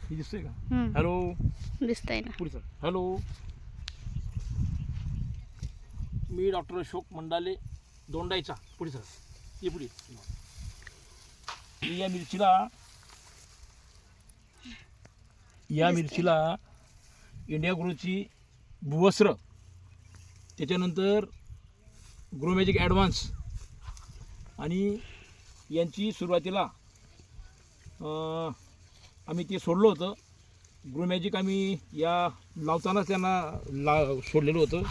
हे दिसतंय का? हम्म. हॅलो दिसतंय ना. पुढे सर. हॅलो, मी डॉक्टर अशोक मंडाले दोंडाईचा. पुढे सर, ये पुढे. या मिरचीला इंडिया ग्रोची भुवस्त्र, त्याच्यानंतर ग्रोमॅजिक ॲडव्हान्स आणि यांची सुरुवातीला आम्ही ते सोडलं होतं. ग्रोमॅजिक आम्ही या लावतानाच त्यांना सोडलेलं होतं.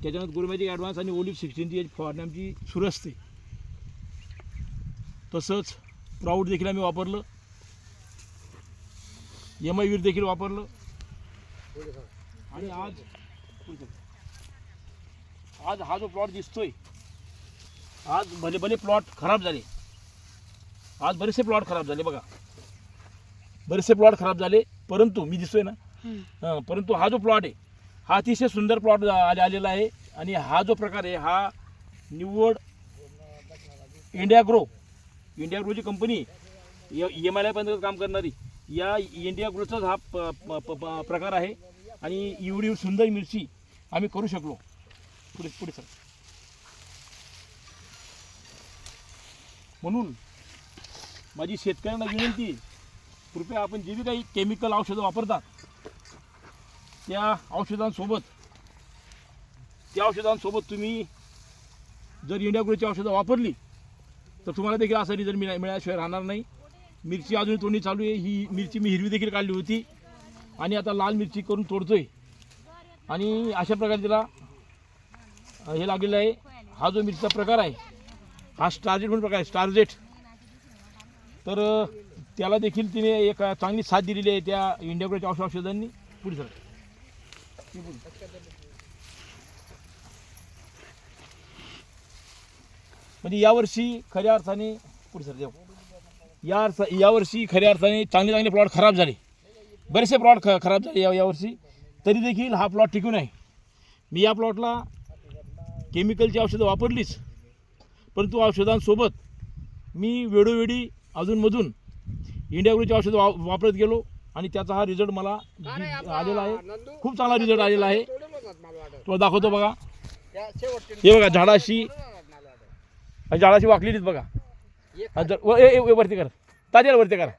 त्याच्यानंतर ग्रोमॅजिक ॲडव्हान्स आणि ओलिव्ह 16 याची फवारणी आमची सुरू असते. तसंच प्राऊड देखील आम्ही वापरलं, MI देखील वापरलं. आणि आज हा जो प्लॉट दिसतोय, आज भले प्लॉट खराब झाले. आज बरेचसे प्लॉट खराब झाले बघा, बरेचसे प्लॉट खराब झाले. परंतु मी दिसतोय ना, परंतु हा जो प्लॉट आहे हा अतिशय सुंदर प्लॉट आलेला आहे. आणि हा जो प्रकार आहे हा निव्वळ इंडिया ग्रोची कंपनी MI पर्यंत काम करणारी या इंडिया ग्रोचाच हा प्रकार आहे. आणि एवढी सुंदर मिरची आम्ही करू शकलो. पुढे सर. म्हणून माझी शेतकऱ्यांना विनंती, कृपया आपण जे बी काही केमिकल औषधं वापरतात त्या औषधांसोबत तुम्ही जर इंडिया ग्रोची औषधं वापरली तर तुम्हाला देखील असा रिझल्ट मिळाल्याशिवाय राहणार नाही. मिरची अजून तोडणी चालू आहे. ही मिरची मी हिरवी देखील काढली होती आणि आता लाल मिरची करून तोडतोय. आणि अशा प्रकारे तिला हे लागलेलं आहे. हा जो मिरचीचा प्रकार आहे हा स्टारजेट म्हणून प्रकार आहे, स्टारजेट. तर त्याला देखील तिने एक चांगली साथ दिलेली आहे त्या इंडिया ग्रोच्या औषधांनी. पुढे सर. म्हणजे यावर्षी खऱ्या अर्थाने पुढे सर यावर्षी खऱ्या अर्थाने चांगले प्लॉट खराब झाले. बरेचसे प्लॉट खराब झाले यावर्षी. तरी देखील हा प्लॉट टिकून आहे. मी या प्लॉटला केमिकलची औषधं वापरलीच, परंतु औषधांसोबत मी वेळोवेळी अधूनमधून इंडिया ग्रोची औषधं वापरत गेलो आणि त्याचा हा रिझल्ट मला आलेला आहे. खूप चांगला रिझल्ट आलेला आहे. तो दाखवतो बघा. हे बघा, झाडाशी वाकलेलीच बघा. वरती कर ताजेला, वरती करा.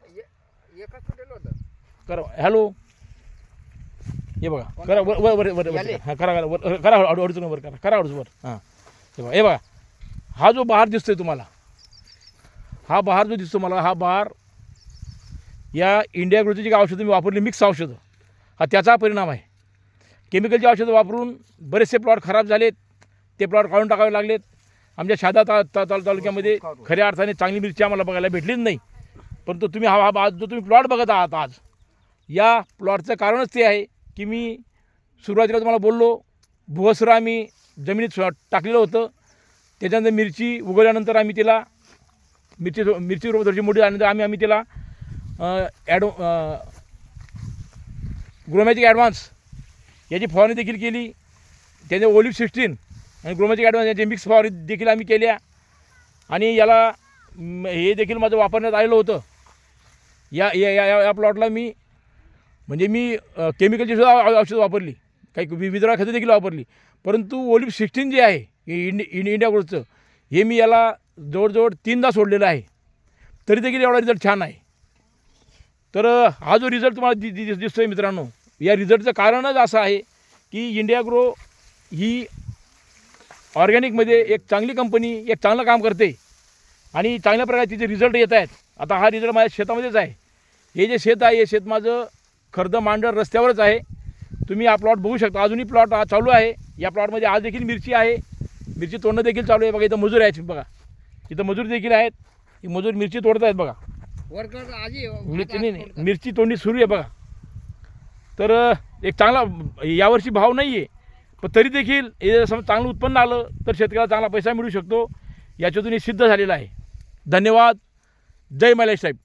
हॅलो, हे बघा, करा वर करा अडचण वर करा वर. हां, हे बघा, हा जो बहार दिसतोय तुम्हाला, हा बहार जो दिसतो मला, हा बहार या इंडिया ग्रोची जी औषधं मी वापरली, मिक्स औषधं, हा त्याचा परिणाम आहे. केमिकलची औषधं वापरून बरेचसे प्लॉट खराब झालेत. ते प्लॉट काढून टाकावे लागलेत. आमच्या शहादा तालुक्यामध्ये खऱ्या अर्थाने चांगली मिरची आम्हाला बघायला भेटलीच नाही. परंतु तुम्ही हा जो तुम्ही प्लॉट बघत आहात आज, या प्लॉटचं कारणच ते आहे की मी सुरुवातीला तुम्हाला बोललो, भुवस्त्र आम्ही जमिनीत टाकलेलं होतं. त्याच्यानंतर मिरची उगवल्यानंतर आम्ही तिला मिरची थोडीशी मोठी झाल्यानंतर आम्ही तिला ग्रोमॅजिक ॲडव्हान्स याची फवारणी देखील केली. त्याने ओलिव्ह 16 आणि ग्रोमॅजिक ॲडव्हान्स याची मिक्स फवारणी देखील आम्ही केल्या. आणि याला हे देखील माझं वापरण्यात आलेलं होतं. या प्लॉटला मी केमिकलची सुद्धा औषधं वापरली, काही विविध खतं देखील वापरली. परंतु ओलिव्ह 16 जे आहे इंडिया ग्रोचं, हे मी याला जवळजवळ 3दा सोडलेलं आहे. तरी देखील एवढा रिझल्ट छान आहे. तर हा जो रिझल्ट तुम्हाला दिसतो आहे मित्रांनो, या रिझल्टचं कारणच असं आहे की इंडिया ग्रो ही ऑर्गॅनिकमध्ये एक चांगली कंपनी, एक चांगलं काम करते आणि चांगल्या प्रकारे तिचे रिझल्ट येत आहेत. आता हा रिझल्ट माझ्या शेतामध्येच आहे. हे जे शेत आहे, हे शेत माझं खर्द मांडर रस्त्यावरच आहे. तुम्ही हा प्लॉट बघू शकता. अजूनही प्लॉट चालू आहे. या प्लॉटमध्ये आज देखील मिरची आहे. मिरची तोडणं देखील चालू आहे. बघा, इथं मजूर आहेत बघा, इथं मजूर देखील आहेत. ही मजूर मिरची तोडत आहेत बघा. मिरची तोडणी सुरू आहे बघा. तर एक चांगला यावर्षी भाव नाही आहे, पण तरी देखील हे चांगलं उत्पन्न आलं तर शेतकऱ्याला चांगला पैसा मिळू शकतो. याच्यातून हे सिद्ध झालेलं आहे. धन्यवाद. जय मलेश साहेब.